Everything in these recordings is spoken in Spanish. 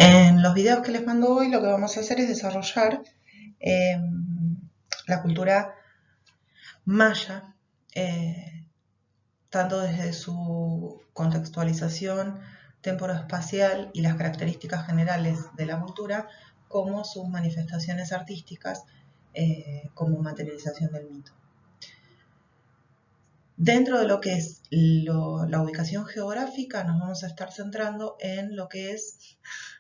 En los videos que les mando hoy lo que vamos a hacer es desarrollar eh, la cultura maya, tanto desde su contextualización temporoespacial y las características generales de la cultura, como sus manifestaciones artísticas como materialización del mito. Dentro de lo que es la ubicación geográfica, nos vamos a estar centrando en lo que es,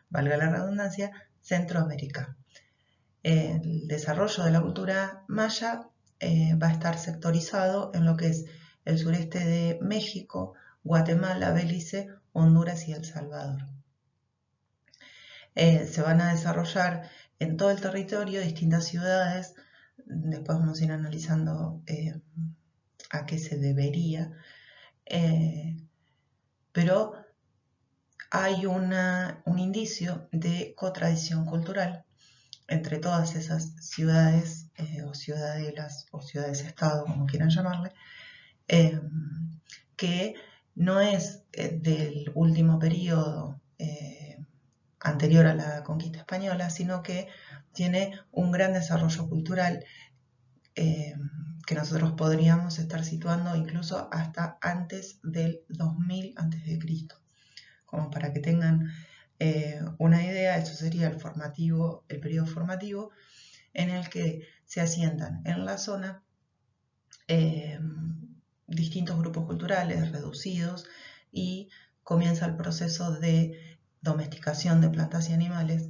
valga la redundancia, Centroamérica. El desarrollo de la cultura maya va a estar sectorizado en lo que es el sureste de México, Guatemala, Belice, Honduras y El Salvador. Se van a desarrollar en todo el territorio distintas ciudades, después vamos a ir analizando a qué se debería, pero hay un indicio de cotradición cultural entre todas esas ciudades o ciudadelas o ciudades-estado, como quieran llamarle, que no es del último periodo anterior a la conquista española, sino que tiene un gran desarrollo cultural que nosotros podríamos estar situando incluso hasta antes del 2000 a.C. Como para que tengan una idea, eso sería el periodo formativo en el que se asientan en la zona distintos grupos culturales reducidos y comienza el proceso de domesticación de plantas y animales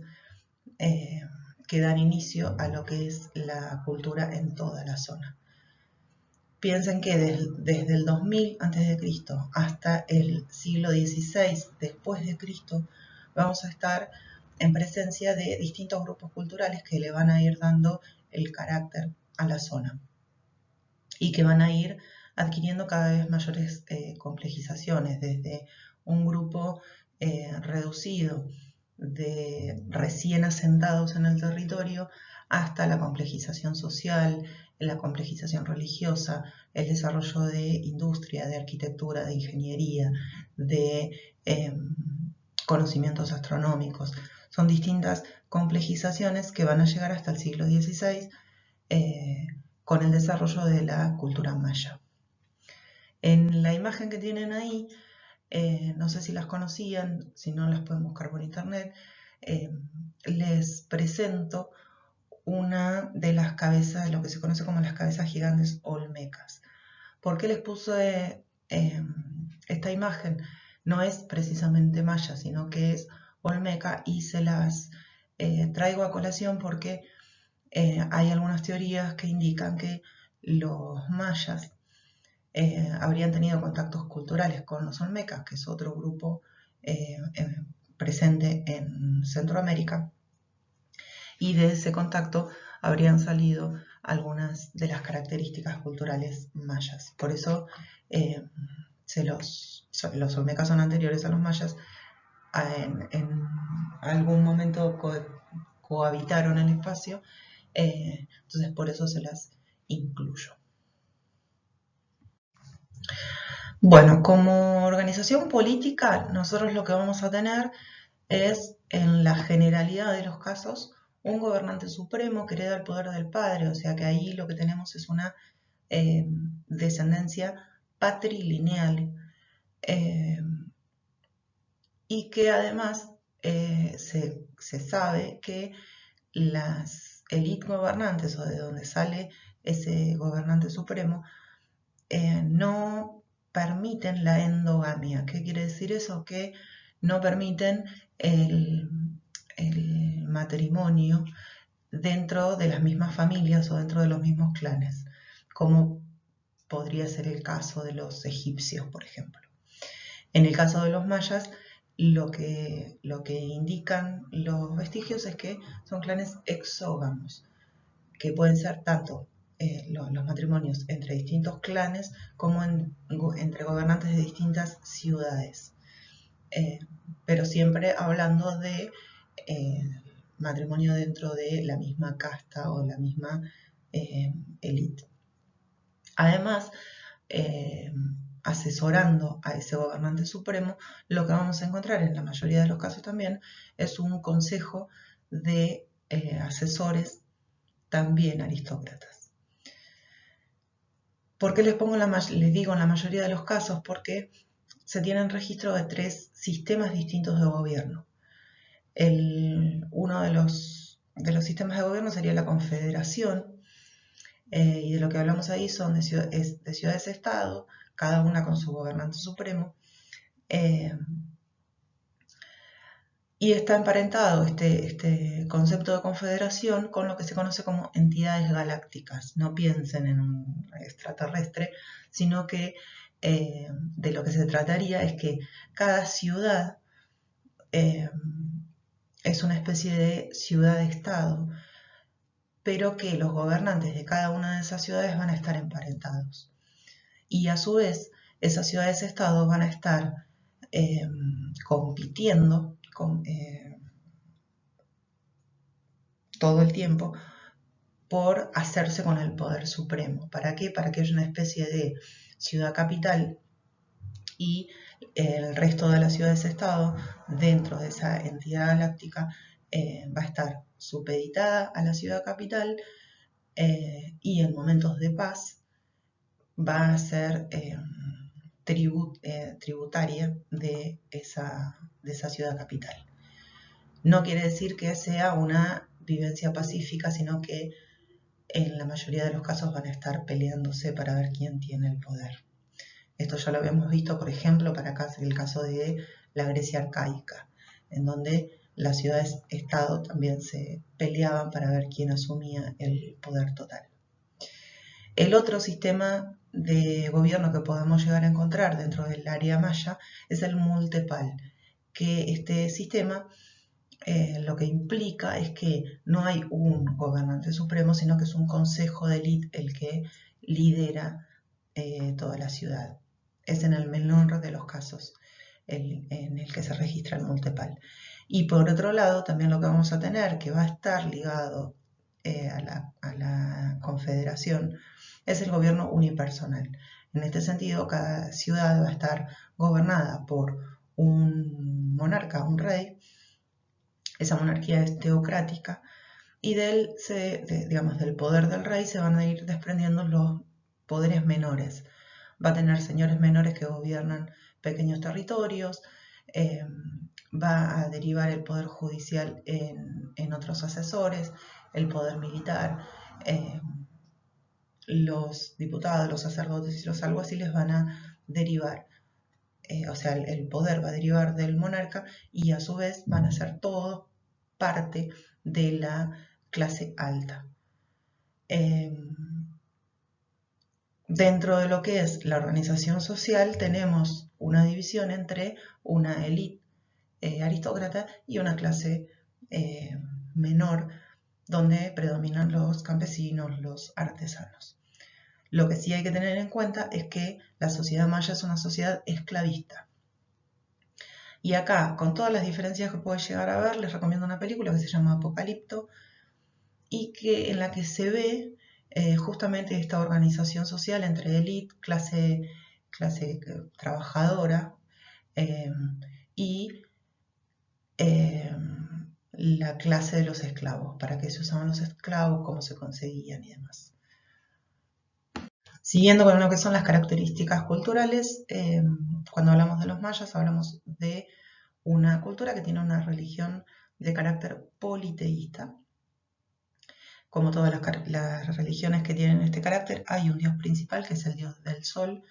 que dan inicio a lo que es la cultura en toda la zona. Piensen que desde el 2000 a.C. hasta el siglo XVI después de Cristo vamos a estar en presencia de distintos grupos culturales que le van a ir dando el carácter a la zona y que van a ir adquiriendo cada vez mayores complejizaciones, desde un grupo reducido de recién asentados en el territorio hasta la complejización social, la complejización religiosa, el desarrollo de industria, de arquitectura, de ingeniería, de conocimientos astronómicos. Son distintas complejizaciones que van a llegar hasta el siglo XVI con el desarrollo de la cultura maya. En la imagen que tienen ahí, no sé si las conocían, si no las pueden buscar por internet, les presento una de las cabezas, lo que se conoce como las cabezas gigantes olmecas. ¿Por qué les puse esta imagen? No es precisamente maya, sino que es olmeca, y se las traigo a colación porque hay algunas teorías que indican que los mayas habrían tenido contactos culturales con los olmecas, que es otro grupo presente en Centroamérica, y de ese contacto habrían salido algunas de las características culturales mayas. Por eso los olmecas son anteriores a los mayas. En algún momento cohabitaron el espacio, entonces por eso se las incluyo. Bueno, como organización política, nosotros lo que vamos a tener es, en la generalidad de los casos, un gobernante supremo que hereda el poder del padre, o sea que ahí lo que tenemos es una descendencia patrilineal y que además se sabe que las élites gobernantes, o de donde sale ese gobernante supremo, no permiten la endogamia. ¿Qué quiere decir eso? Que no permiten el matrimonio dentro de las mismas familias o dentro de los mismos clanes, como podría ser el caso de los egipcios, por ejemplo. En el caso de los mayas, lo que indican los vestigios es que son clanes exógamos, que pueden ser tanto los matrimonios entre distintos clanes como entre gobernantes de distintas ciudades, pero siempre hablando de matrimonio dentro de la misma casta o la misma élite. Además, asesorando a ese gobernante supremo, lo que vamos a encontrar en la mayoría de los casos también es un consejo de asesores también aristócratas. ¿Por qué les digo en la mayoría de los casos? Porque se tienen registro de 3 sistemas distintos de gobierno. Uno de los sistemas de gobierno sería la confederación, y de lo que hablamos ahí son de ciudades-estado, cada una con su gobernante supremo, y está emparentado este concepto de confederación con lo que se conoce como entidades galácticas. No piensen en un extraterrestre, sino que de lo que se trataría es que cada ciudad es una especie de ciudad-estado, pero que los gobernantes de cada una de esas ciudades van a estar emparentados. Y a su vez, esas ciudades-estado van a estar compitiendo todo el tiempo por hacerse con el poder supremo. ¿Para qué? Para que haya una especie de ciudad capital y el resto de las ciudades-estado dentro de esa entidad galáctica va a estar supeditada a la ciudad capital, y en momentos de paz va a ser tributaria de esa ciudad capital. No quiere decir que sea una vivencia pacífica, sino que en la mayoría de los casos van a estar peleándose para ver quién tiene el poder. Esto ya lo habíamos visto, por ejemplo, para acá el caso de la Grecia arcaica, en donde las ciudades-estado también se peleaban para ver quién asumía el poder total. El otro sistema de gobierno que podemos llegar a encontrar dentro del área maya es el multepal, que este sistema lo que implica es que no hay un gobernante supremo, sino que es un consejo de élite el que lidera toda la ciudad. Es en el menor de los casos en el que se registra el multepal. Y por otro lado, también lo que vamos a tener, que va a estar ligado a la confederación, es el gobierno unipersonal. En este sentido, cada ciudad va a estar gobernada por un monarca, un rey. Esa monarquía es teocrática, y del poder del rey se van a ir desprendiendo los poderes menores. Va a tener señores menores que gobiernan pequeños territorios, va a derivar el poder judicial en otros asesores, el poder militar, los diputados, los sacerdotes y los alguaciles van a derivar, el poder va a derivar del monarca, y a su vez van a ser todos parte de la clase alta. Dentro de lo que es la organización social tenemos una división entre una élite aristócrata y una clase menor, donde predominan los campesinos, los artesanos. Lo que sí hay que tener en cuenta es que la sociedad maya es una sociedad esclavista. Y acá, con todas las diferencias que puede llegar a ver, les recomiendo una película que se llama Apocalipto, y en la que se ve justamente esta organización social entre élite, clase trabajadora, y la clase de los esclavos, para qué se usaban los esclavos, cómo se conseguían y demás. Siguiendo con lo que son las características culturales, cuando hablamos de los mayas hablamos de una cultura que tiene una religión de carácter politeísta. Como todas las religiones que tienen este carácter, hay un dios principal, que es el dios del sol,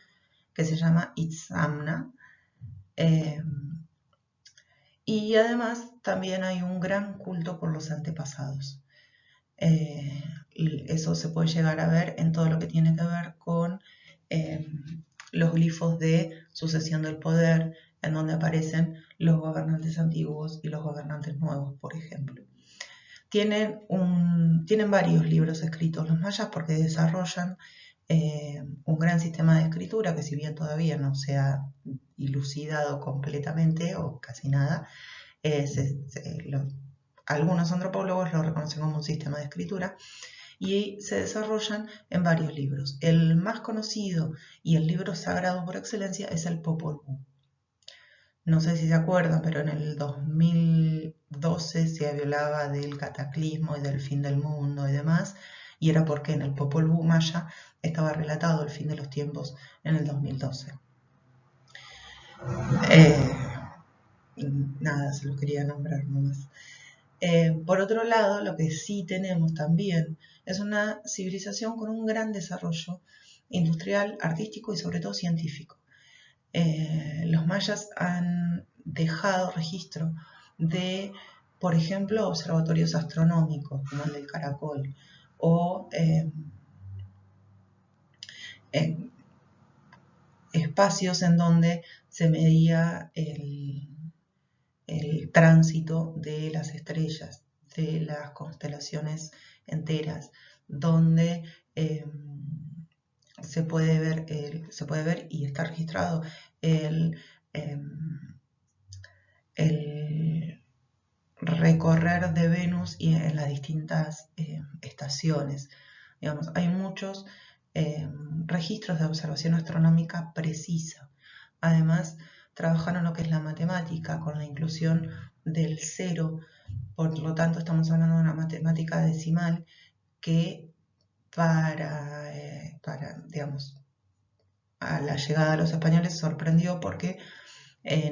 que se llama Itzamna. Y además también hay un gran culto por los antepasados. Eso se puede llegar a ver en todo lo que tiene que ver con los glifos de sucesión del poder, en donde aparecen los gobernantes antiguos y los gobernantes nuevos, por ejemplo. Tienen varios libros escritos los mayas, porque desarrollan un gran sistema de escritura que, si bien todavía no se ha dilucidado completamente o casi nada, algunos antropólogos lo reconocen como un sistema de escritura, y se desarrollan en varios libros. El más conocido y el libro sagrado por excelencia es el Popol Vuh. No sé si se acuerdan, pero en el 2012 se hablaba del cataclismo y del fin del mundo y demás, y era porque en el Popol Vuh maya estaba relatado el fin de los tiempos en el 2012. Nada, se los quería nombrar nomás. Por otro lado, lo que sí tenemos también es una civilización con un gran desarrollo industrial, artístico y sobre todo científico. Los mayas han dejado registro de, por ejemplo, observatorios astronómicos como el del Caracol o espacios en donde se medía el tránsito de las estrellas, de las constelaciones enteras, donde se puede ver y está registrado el recorrer de Venus y en las distintas estaciones. Digamos, hay muchos registros de observación astronómica precisa. Además, trabajaron lo que es la matemática con la inclusión del cero, por lo tanto estamos hablando de una matemática decimal que para digamos, a la llegada de los españoles sorprendió porque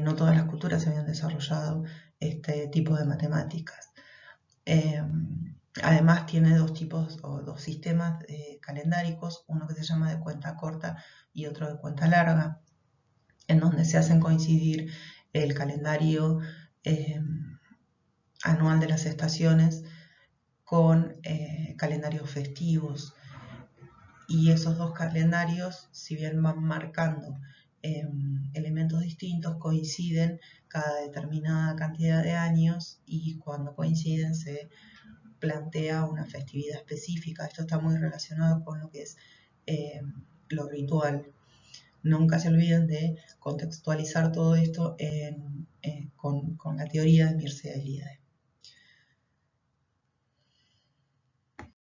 no todas las culturas habían desarrollado este tipo de matemáticas. Además tiene dos tipos o dos sistemas calendáricos, uno que se llama de cuenta corta y otro de cuenta larga, en donde se hacen coincidir el calendario anual de las estaciones con calendarios festivos. Y esos dos calendarios, si bien van marcando elementos distintos, coinciden cada determinada cantidad de años y cuando coinciden se plantea una festividad específica. Esto está muy relacionado con lo que es lo ritual. Nunca se olviden de contextualizar todo esto con la teoría de Mircea Eliade.